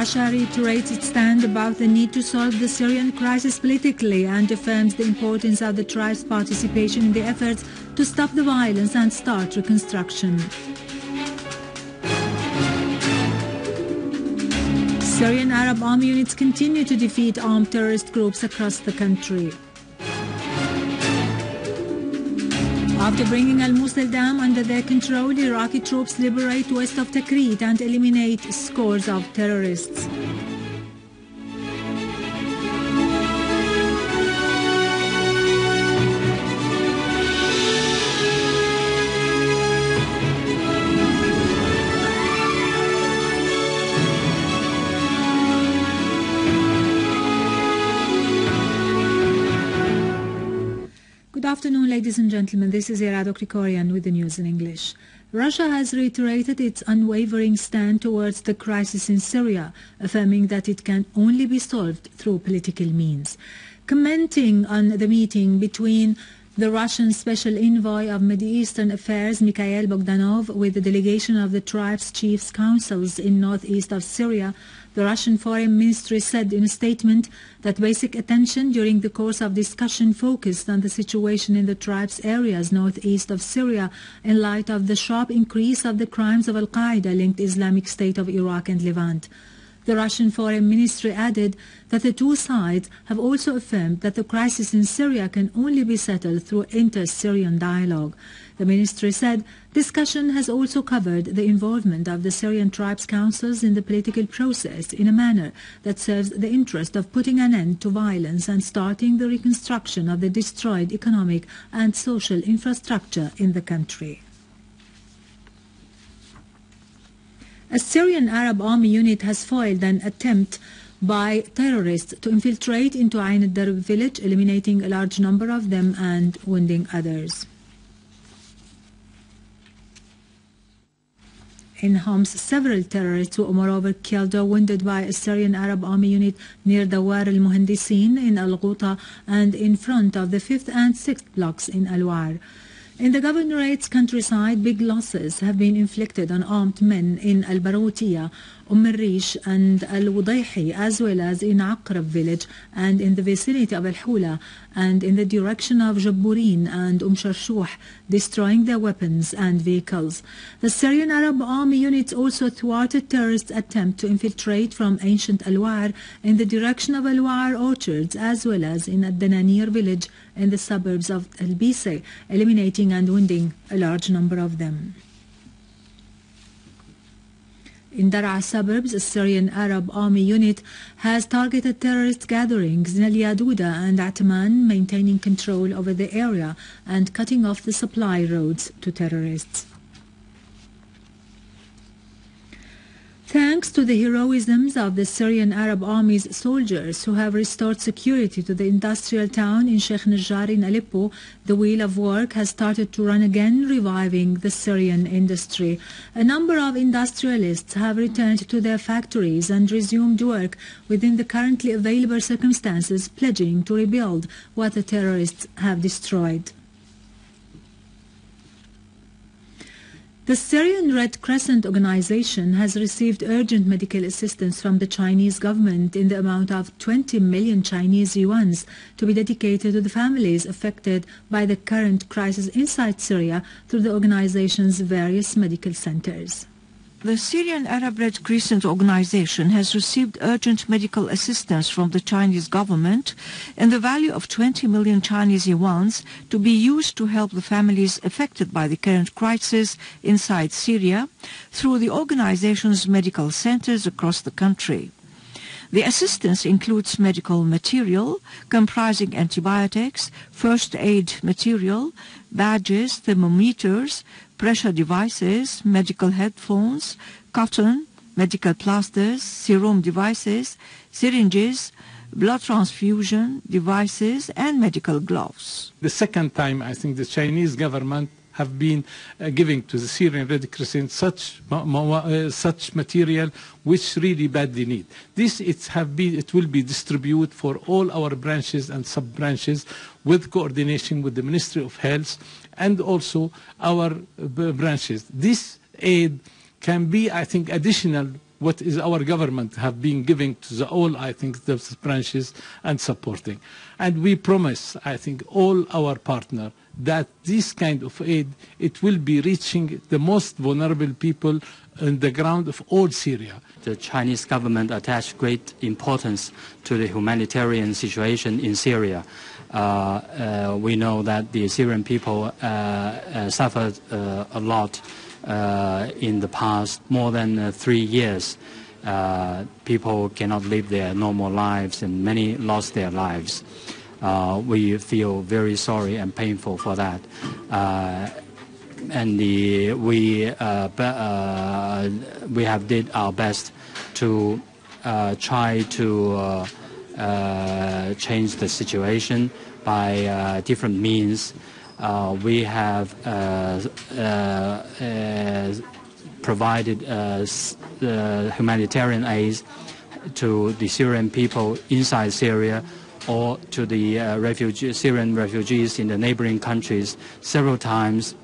Russia reiterates its stand about the need to solve the Syrian crisis politically and affirms the importance of the tribes' participation in the efforts to stop the violence and start reconstruction. Syrian Arab army units continue to defeat armed terrorist groups across the country. After bringing Al-Mosul Dam under their control, Iraqi troops liberate west of Tikrit and eliminate scores of terrorists. Good afternoon, ladies and gentlemen. This is Iraq Krikorian with the news in English. Russia has reiterated its unwavering stand towards the crisis in Syria, affirming that it can only be solved through political means. Commenting on the meeting between the Russian Special Envoy of Middle Eastern Affairs, Mikhail Bogdanov, with the delegation of the tribes' chiefs' councils in northeast of Syria, the Russian Foreign Ministry said in a statement that basic attention during the course of discussion focused on the situation in the tribes' areas northeast of Syria in light of the sharp increase of the crimes of Al-Qaeda-linked Islamic State of Iraq and Levant. The Russian Foreign Ministry added that the two sides have also affirmed that the crisis in Syria can only be settled through inter-Syrian dialogue. The ministry said discussion has also covered the involvement of the Syrian tribes' councils in the political process in a manner that serves the interest of putting an end to violence and starting the reconstruction of the destroyed economic and social infrastructure in the country. A Syrian Arab army unit has foiled an attempt by terrorists to infiltrate into Ain al-Darb village, eliminating a large number of them and wounding others. In Homs, several terrorists were moreover killed or wounded by a Syrian Arab army unit near Dawar al-Muhandisin in Al-Ghouta and in front of the 5th and 6th blocks in Al-War. In the governorate's countryside, big losses have been inflicted on armed men in Al-Baroutiya, Al-Rish and Al-Wudayhi, as well as in Aqrab village and in the vicinity of Al-Hula and in the direction of Jabburin and Sharshuh, destroying their weapons and vehicles. The Syrian Arab army units also thwarted terrorists' attempt to infiltrate from ancient Al-War in the direction of Al-War orchards, as well as in Ad-Dananir village in the suburbs of Al-Bise, eliminating and wounding a large number of them. In Daraa suburbs, a Syrian Arab army unit has targeted terrorist gatherings in Al-Yaduda and Ataman, maintaining control over the area and cutting off the supply roads to terrorists. Thanks to the heroisms of the Syrian Arab Army's soldiers who have restored security to the industrial town in Sheikh Najjar in Aleppo, the wheel of work has started to run again, reviving the Syrian industry. A number of industrialists have returned to their factories and resumed work within the currently available circumstances, pledging to rebuild what the terrorists have destroyed. The Syrian Red Crescent organization has received urgent medical assistance from the Chinese government in the amount of 20 million Chinese yuans to be dedicated to the families affected by the current crisis inside Syria through the organization's various medical centers. The Syrian Arab Red Crescent organization has received urgent medical assistance from the Chinese government in the value of 20 million Chinese yuans to be used to help the families affected by the current crisis inside Syria through the organization's medical centers across the country. The assistance includes medical material comprising antibiotics, first aid material, badges, thermometers, pressure devices, medical headphones, cotton, medical plasters, serum devices, syringes, blood transfusion devices, and medical gloves. The second time, I think the Chinese government have been giving to the Syrian Red Crescent such material which really badly need. It will be distributed for all our branches and sub-branches with coordination with the Ministry of Health and also our branches. This aid can be, I think, additional what is our government have been giving to the all, I think, the branches and supporting. And we promise, I think, all our partners that this kind of aid, it will be reaching the most vulnerable people on the ground of all Syria. The Chinese government attached great importance to the humanitarian situation in Syria. We know that the Syrian people suffered a lot in the past, more than 3 years. People cannot live their normal lives, and many lost their lives. We feel very sorry and painful for that. And we have did our best to try to change the situation by different means. We have provided humanitarian aid to the Syrian people inside Syria, or to the Syrian refugees in the neighboring countries several times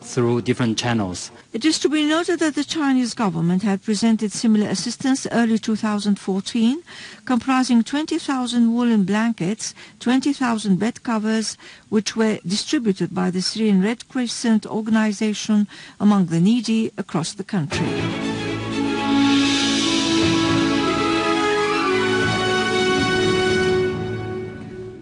through different channels. It is to be noted that the Chinese government had presented similar assistance early 2014, comprising 20,000 woolen blankets, 20,000 bed covers, which were distributed by the Syrian Red Crescent organization among the needy across the country.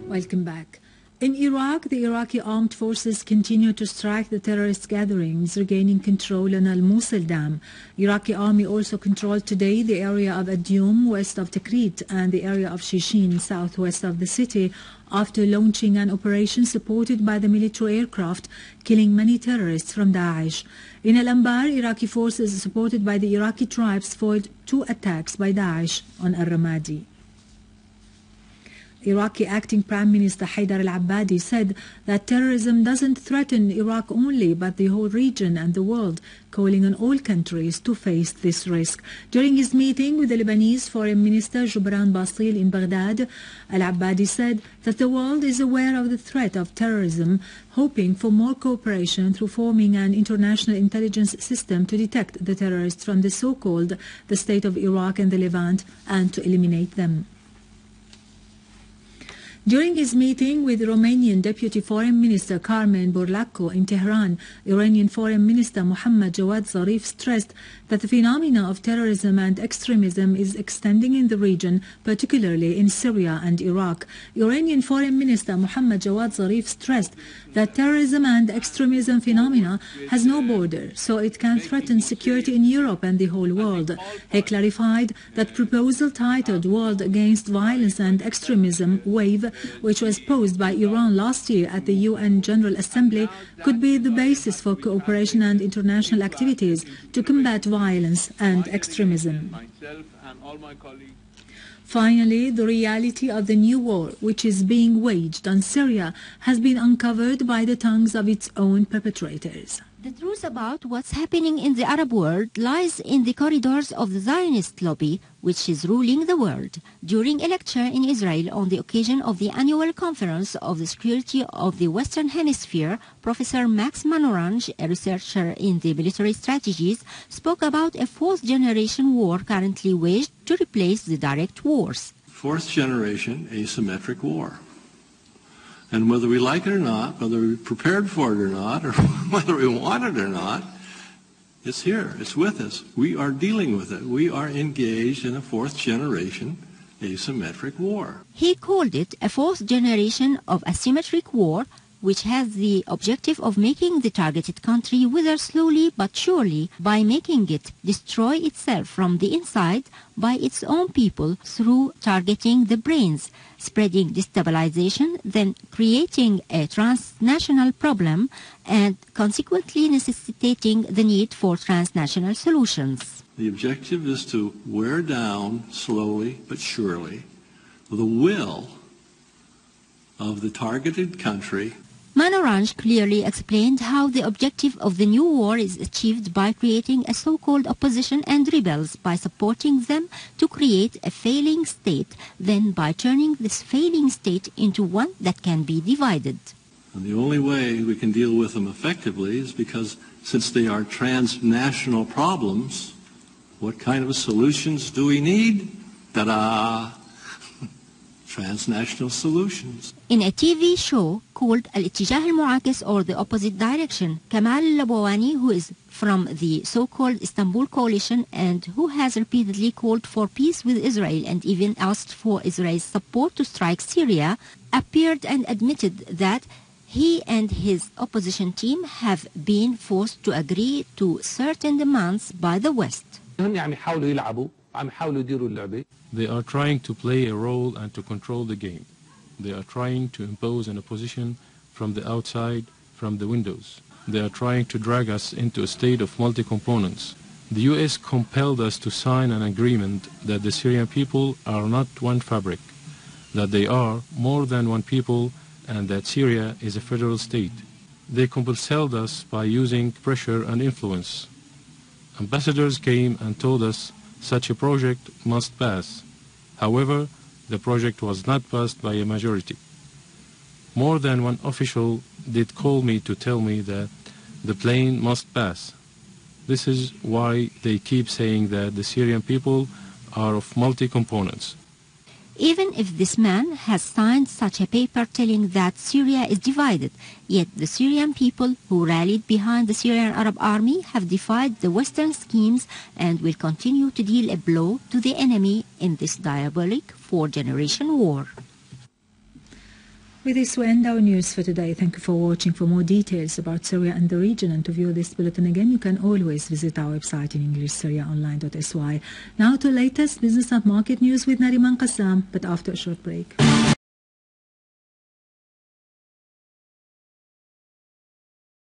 Welcome back. In Iraq, the Iraqi armed forces continue to strike the terrorist gatherings, regaining control on Al-Mosul Dam. Iraqi army also controlled today the area of Adyum, west of Tikrit, and the area of Shishin, southwest of the city, after launching an operation supported by the military aircraft, killing many terrorists from Daesh. In Al-Anbar, Iraqi forces supported by the Iraqi tribes foiled 2 attacks by Daesh on Al-Ramadi. Iraqi acting Prime Minister Haidar al-Abbadi said that terrorism doesn't threaten Iraq only, but the whole region and the world, calling on all countries to face this risk. During his meeting with the Lebanese Foreign Minister Jubran Basil in Baghdad, al-Abbadi said that the world is aware of the threat of terrorism, hoping for more cooperation through forming an international intelligence system to detect the terrorists from the so-called the state of Iraq and the Levant and to eliminate them. During his meeting with Romanian Deputy Foreign Minister Carmen Burlaco in Tehran, Iranian Foreign Minister Mohammad Jawad Zareef stressed that the phenomena of terrorism and extremism is extending in the region, particularly in Syria and Iraq. Iranian Foreign Minister Mohammad Jawad Zareef stressed that terrorism and extremism phenomena has no border, so it can threaten security in Europe and the whole world. He clarified that proposal titled World Against Violence and Extremism Wave, which was posed by Iran last year at the UN General Assembly, could be the basis for cooperation and international activities to combat violence and extremism. Finally, the reality of the new war, which is being waged on Syria, has been uncovered by the tongues of its own perpetrators. The truth about what's happening in the Arab world lies in the corridors of the Zionist lobby, which is ruling the world. During a lecture in Israel on the occasion of the annual conference of the security of the Western Hemisphere, Professor Max Manorange, a researcher in the military strategies, spoke about a fourth-generation war currently waged to replace the direct wars. Fourth-generation asymmetric war. And whether we like it or not, whether we're prepared for it or not, or whether we want it or not, it's here. It's with us. We are dealing with it. We are engaged in a fourth-generation asymmetric war. He called it a fourth generation of asymmetric war, which has the objective of making the targeted country wither slowly but surely by making it destroy itself from the inside by its own people through targeting the brains, spreading destabilization, then creating a transnational problem and consequently necessitating the need for transnational solutions. The objective is to wear down slowly but surely the will of the targeted country. Manorange clearly explained how the objective of the new war is achieved by creating a so-called opposition and rebels, by supporting them to create a failing state, then by turning this failing state into one that can be divided. And the only way we can deal with them effectively is because since they are transnational problems, What kind of solutions do we need? Ta-da! Transnational solutions. In a TV show called Al-Ittijah al-Mu'akis, or the opposite direction, Kamal Labawani, who is from the so-called Istanbul coalition and who has repeatedly called for peace with Israel and even asked for Israel's support to strike Syria, appeared and admitted that he and his opposition team have been forced to agree to certain demands by the West. They are trying to play a role and to control the game. They are trying to impose an opposition from the outside, from the windows. They are trying to drag us into a state of multi-components. The U.S. compelled us to sign an agreement that the Syrian people are not one fabric, that they are more than one people, and that Syria is a federal state. They compelled us by using pressure and influence. Ambassadors came and told us such a project must pass. However, the project was not passed by a majority. More than one official did call me to tell me that the plane must pass. This is why they keep saying that the Syrian people are of multi-components. Even if this man has signed such a paper telling that Syria is divided, yet the Syrian people who rallied behind the Syrian Arab Army have defied the Western schemes and will continue to deal a blow to the enemy in this diabolic four-generation war. With this, we end our news for today. Thank you for watching. For more details about Syria and the region and to view this bulletin again, you can always visit our website in English, syriaonline.sy. Now to latest business and market news with Nariman Qassam, but after a short break.